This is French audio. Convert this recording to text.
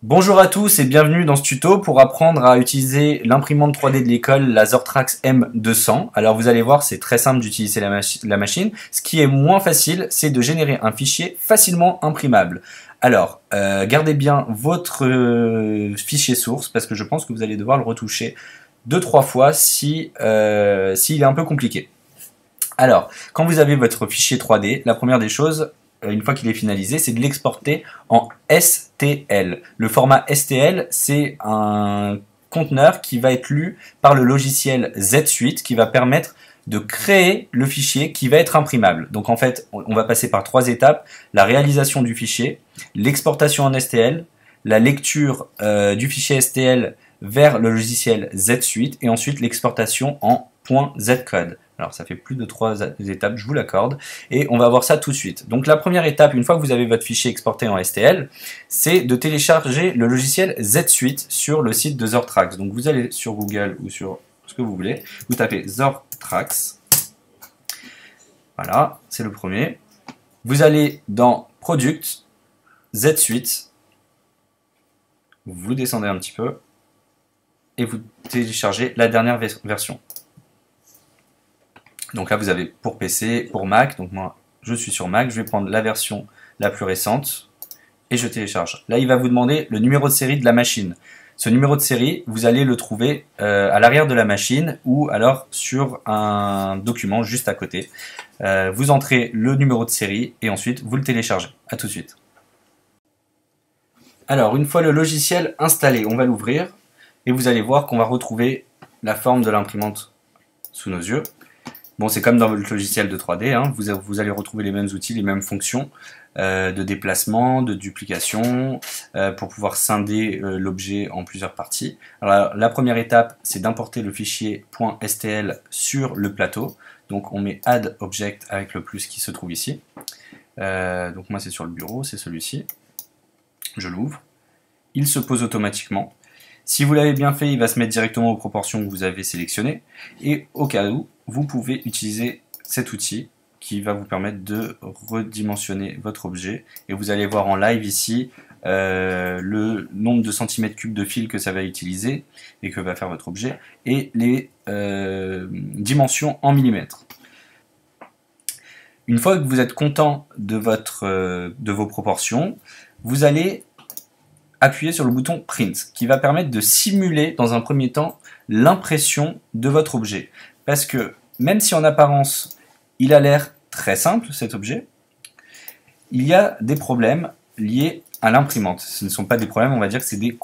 Bonjour à tous et bienvenue dans ce tuto pour apprendre à utiliser l'imprimante 3D de l'école, la Zortrax M200. Alors vous allez voir, c'est très simple d'utiliser la machine. Ce qui est moins facile, c'est de générer un fichier facilement imprimable. Alors, gardez bien votre fichier source parce que je pense que vous allez devoir le retoucher 2-3 fois s'il est un peu compliqué. Alors, quand vous avez votre fichier 3D, la première des choses, une fois qu'il est finalisé, c'est de l'exporter en STL. Le format STL, c'est un conteneur qui va être lu par le logiciel Z Suite qui va permettre de créer le fichier qui va être imprimable. Donc en fait, on va passer par 3 étapes: la réalisation du fichier, l'exportation en STL, la lecture du fichier STL vers le logiciel Z Suite et ensuite l'exportation en .zcode. Alors ça fait plus de 3 étapes, je vous l'accorde, et on va voir ça tout de suite. Donc la première étape, une fois que vous avez votre fichier exporté en STL, c'est de télécharger le logiciel Z Suite sur le site de Zortrax. Donc vous allez sur Google ou sur ce que vous voulez, vous tapez Zortrax, voilà, c'est le premier. Vous allez dans Product, Z Suite, vous descendez un petit peu, et vous téléchargez la dernière version. Donc là, vous avez pour PC, pour Mac. Donc moi, je suis sur Mac. Je vais prendre la version la plus récente et je télécharge. Là, il va vous demander le numéro de série de la machine. Ce numéro de série, vous allez le trouver à l'arrière de la machine ou alors sur un document juste à côté. Vous entrez le numéro de série et ensuite vous le téléchargez. A tout de suite. Alors, une fois le logiciel installé, on va l'ouvrir et vous allez voir qu'on va retrouver la forme de l'imprimante sous nos yeux. Bon, c'est comme dans votre logiciel de 3D, hein, vous allez retrouver les mêmes outils, les mêmes fonctions de déplacement, de duplication, pour pouvoir scinder l'objet en plusieurs parties. Alors, la première étape, c'est d'importer le fichier .stl sur le plateau. Donc on met Add Object avec le plus qui se trouve ici. Donc moi c'est sur le bureau, c'est celui-ci. Je l'ouvre. Il se pose automatiquement. Si vous l'avez bien fait, il va se mettre directement aux proportions que vous avez sélectionnées. Et au cas où, vous pouvez utiliser cet outil qui va vous permettre de redimensionner votre objet. Et vous allez voir en live ici le nombre de centimètres cubes de fil que ça va utiliser et que va faire votre objet et les dimensions en millimètres. Une fois que vous êtes content de vos proportions, vous allez appuyer sur le bouton Print, qui va permettre de simuler dans un premier temps l'impression de votre objet. Parce que même si en apparence il a l'air très simple cet objet, il y a des problèmes liés à l'imprimante. Ce ne sont pas des problèmes, on va dire que c'est des